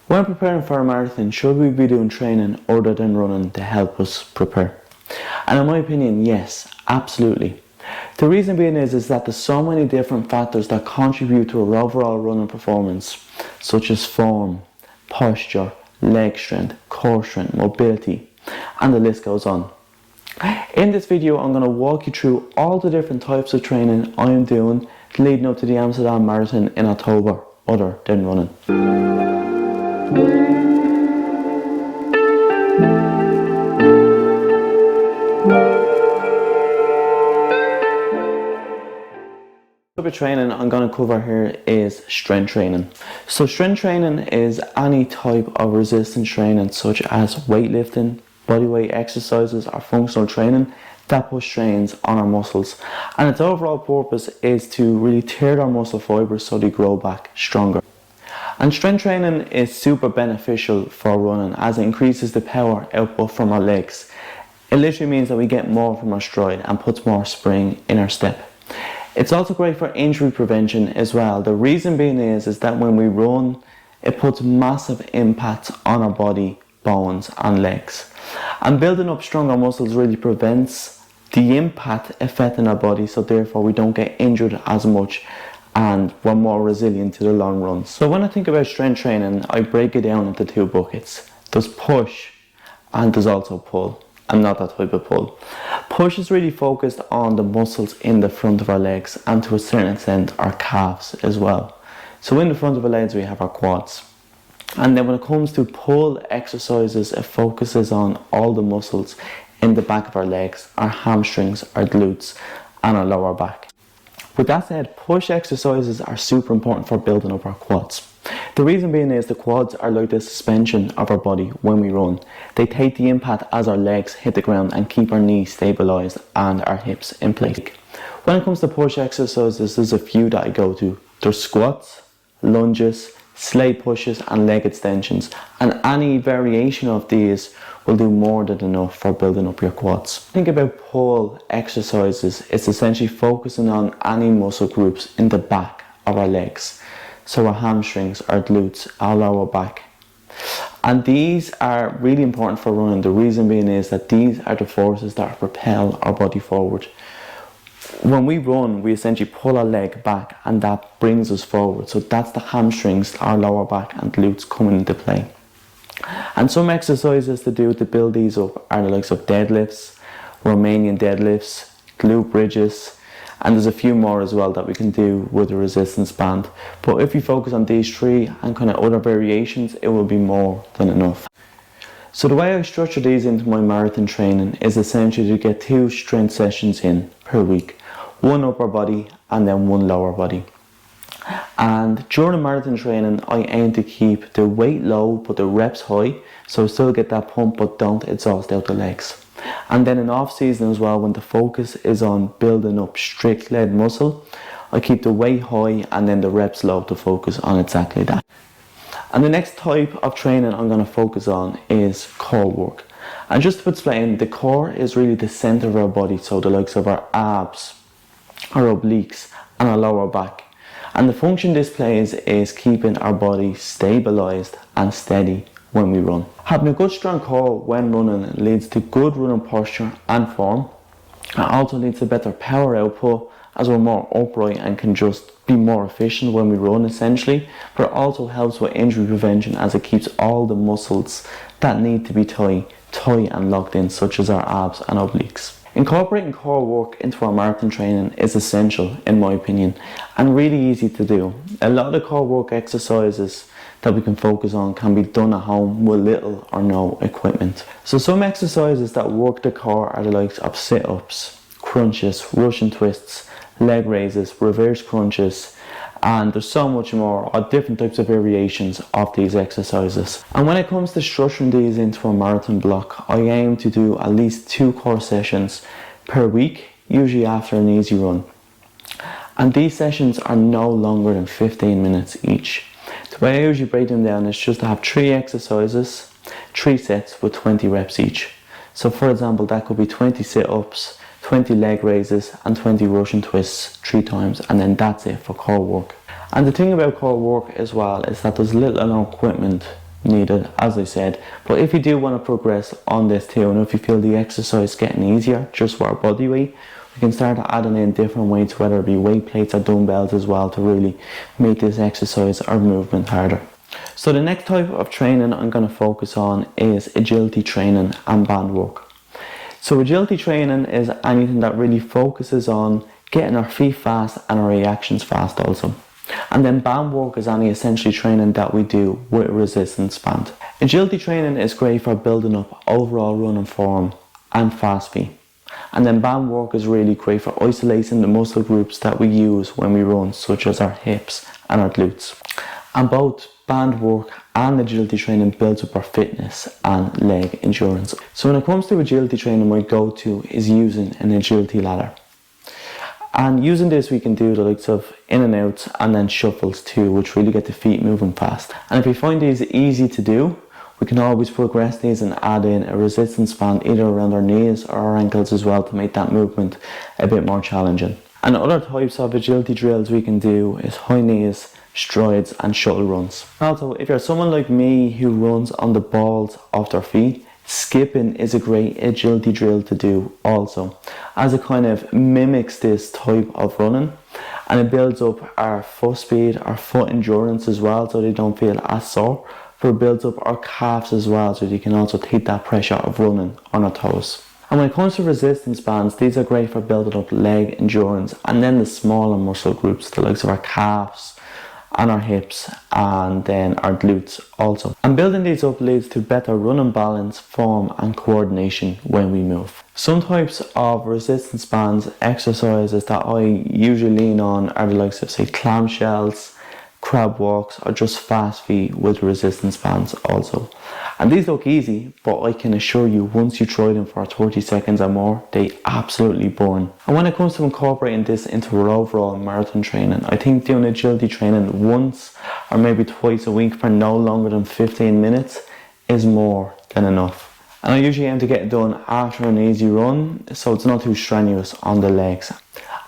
When preparing for a marathon, should we be doing training other than running to help us prepare? And in my opinion, yes, absolutely. The reason being is that there's so many different factors that contribute to our overall running performance, such as form, posture, leg strength, core strength, mobility, and the list goes on. In this video, I'm going to walk you through all the different types of training I'm doing leading up to the Amsterdam Marathon in October, other than running. The type of training I'm going to cover here is strength training. So strength training is any type of resistance training such as weightlifting, bodyweight exercises or functional training that puts strains on our muscles, and its overall purpose is to really tear our muscle fibers so they grow back stronger. And strength training is super beneficial for running as it increases the power output from our legs. It literally means that we get more from our stride and puts more spring in our step. It's also great for injury prevention as well. The reason being is that when we run, it puts massive impact on our body, bones and legs. And building up stronger muscles really prevents the impact affecting our body, so therefore we don't get injured as much and we're more resilient to the long runs. So when I think about strength training, I break it down into two buckets. There's push and there's also pull. I'm not that type of pull. Push is really focused on the muscles in the front of our legs and to a certain extent our calves as well. So in the front of our legs we have our quads. And then when it comes to pull exercises, it focuses on all the muscles in the back of our legs, our hamstrings, our glutes and our lower back. With that said, push exercises are super important for building up our quads. The reason being is the quads are like the suspension of our body when we run. They take the impact as our legs hit the ground and keep our knees stabilised and our hips in place. When it comes to push exercises, there's a few that I go to. There's squats, lunges, slate pushes and leg extensions, and any variation of these will do more than enough for building up your quads. Think about pull exercises. It's essentially focusing on any muscle groups in the back of our legs. So our hamstrings, our glutes, our lower back. And these are really important for running. The reason being is that these are the forces that propel our body forward. When we run, we essentially pull our leg back and that brings us forward. So that's the hamstrings, our lower back and glutes coming into play. And some exercises to do to build these up are the likes of deadlifts, Romanian deadlifts, glute bridges, and there's a few more as well that we can do with a resistance band. But if you focus on these three and kind of other variations, it will be more than enough. So the way I structure these into my marathon training is essentially to get 2 strength sessions in per week. 1 upper body and then 1 lower body. And during marathon training, I aim to keep the weight low but the reps high, so still get that pump but don't exhaust out the legs. And then in off season as well, when the focus is on building up strict lead muscle, I keep the weight high and then the reps low to focus on exactly that. And the next type of training I'm going to focus on is core work. And just to explain, the core is really the center of our body, so the likes of our abs, our obliques and our lower back. And the function this plays is keeping our body stabilized and steady when we run. Having a good strong core when running leads to good running posture and form. It also leads to better power output as we're more upright and can just be more efficient when we run essentially. But it also helps with injury prevention as it keeps all the muscles that need to be tight and locked in, such as our abs and obliques. Incorporating core work into our marathon training is essential in my opinion and really easy to do. A lot of the core work exercises that we can focus on can be done at home with little or no equipment. So some exercises that work the core are the likes of sit-ups, crunches, Russian twists, leg raises, reverse crunches, and there's so much more of different types of variations of these exercises. And when it comes to structuring these into a marathon block, I aim to do at least 2 core sessions per week, usually after an easy run. And these sessions are no longer than 15 minutes each. The way I usually break them down is just to have 3 exercises, 3 sets with 20 reps each. So for example, that could be 20 sit-ups, 20 leg raises and 20 Russian twists 3 times, and then that's it for core work. And the thing about core work as well is that there's little or no equipment needed, as I said. But if you do want to progress on this too, and if you feel the exercise getting easier just for our body weight, we can start adding in different weights, whether it be weight plates or dumbbells as well, to really make this exercise or movement harder. So the next type of training I'm going to focus on is agility training and band work. So agility training is anything that really focuses on getting our feet fast and our reactions fast also. And then band work is any essentially training that we do with a resistance band. Agility training is great for building up overall running form and fast feet. And then band work is really great for isolating the muscle groups that we use when we run, such as our hips and our glutes. And both band work and agility training builds up our fitness and leg endurance. So when it comes to agility training, my go-to is using an agility ladder. And using this, we can do the likes of in and outs and then shuffles too, which really get the feet moving fast. And if we find these easy to do, we can always progress these and add in a resistance band either around our knees or our ankles as well, to make that movement a bit more challenging. And other types of agility drills we can do is high knees, strides and shuttle runs. Also, if you're someone like me who runs on the balls of their feet, skipping is a great agility drill to do also, as it kind of mimics this type of running, and it builds up our foot speed, our foot endurance as well, so they don't feel as sore. But it builds up our calves as well, so you can also take that pressure of running on our toes. And when it comes to resistance bands, these are great for building up leg endurance, and then the smaller muscle groups, the likes of our calves and our hips and then our glutes also. And building these up leads to better running balance, form and coordination when we move. Some types of resistance bands exercises that I usually lean on are the likes of, say, clamshells, crab walks, or just fast feet with resistance bands also. And these look easy, but I can assure you, once you try them for 30 seconds or more, they absolutely burn. And when it comes to incorporating this into our overall marathon training, I think doing agility training once or maybe twice a week for no longer than 15 minutes is more than enough. And I usually aim to get it done after an easy run, so it's not too strenuous on the legs.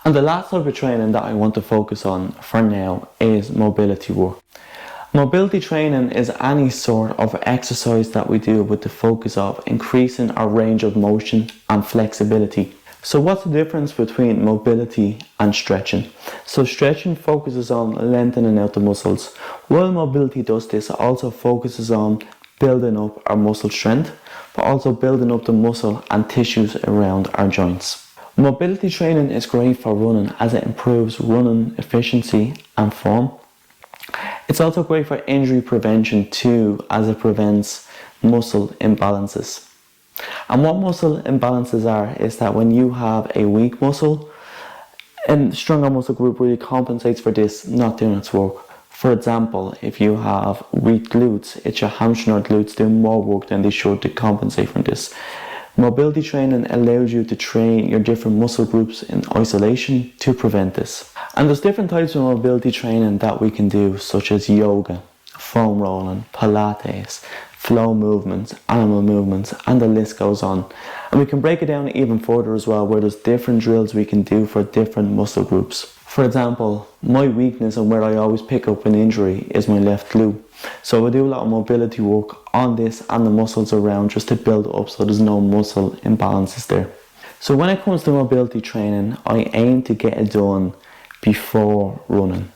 And the last type of training that I want to focus on for now is mobility work. Mobility training is any sort of exercise that we do with the focus of increasing our range of motion and flexibility. So what's the difference between mobility and stretching? So stretching focuses on lengthening out the muscles, while mobility does this, it also focuses on building up our muscle strength, but also building up the muscle and tissues around our joints. Mobility training is great for running as it improves running efficiency and form. It's also great for injury prevention too, as it prevents muscle imbalances. And what muscle imbalances are is that when you have a weak muscle, a stronger muscle group really compensates for this not doing its work. For example, if you have weak glutes, it's your hamstring or glutes doing more work than they should to compensate for this. Mobility training allows you to train your different muscle groups in isolation to prevent this. And there's different types of mobility training that we can do, such as yoga, foam rolling, pilates, flow movements, animal movements, and the list goes on. And we can break it down even further as well, where there's different drills we can do for different muscle groups. For example, my weakness and where I always pick up an injury is my left glute. So I do a lot of mobility work on this and the muscles around, just to build up so there's no muscle imbalances there. So when it comes to mobility training, I aim to get it done before running.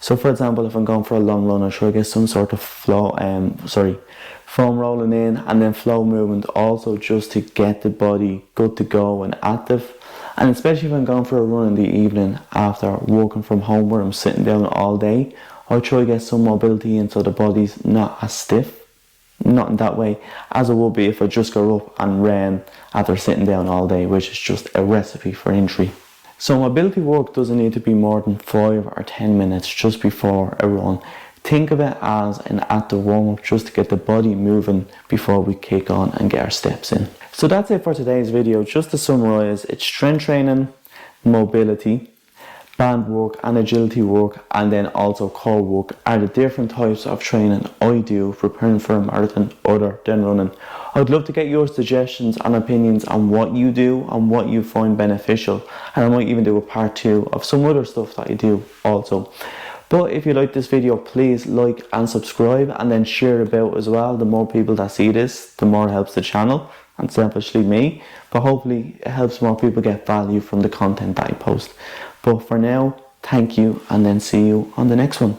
So for example, if I'm going for a long run, I try to get some sort of foam rolling in and then flow movement also, just to get the body good to go and active. And especially if I'm going for a run in the evening after working from home where I'm sitting down all day, I try to get some mobility in so the body's not as stiff, not in that way, as it would be if I just go up and ran after sitting down all day, which is just a recipe for injury. So mobility work doesn't need to be more than 5 or 10 minutes just before a run. Think of it as an active warm-up, just to get the body moving before we kick on and get our steps in. So that's it for today's video. Just to summarize, it's strength training, mobility, band work and agility work, and then also core work are the different types of training I do preparing for a marathon other than running. I'd love to get your suggestions and opinions on what you do and what you find beneficial, and I might even do a part 2 of some other stuff that I do also. But if you like this video, please like and subscribe, and then share it about as well. The more people that see this, the more it helps the channel and selfishly me, but hopefully it helps more people get value from the content that I post. But for now, thank you, and then see you on the next one.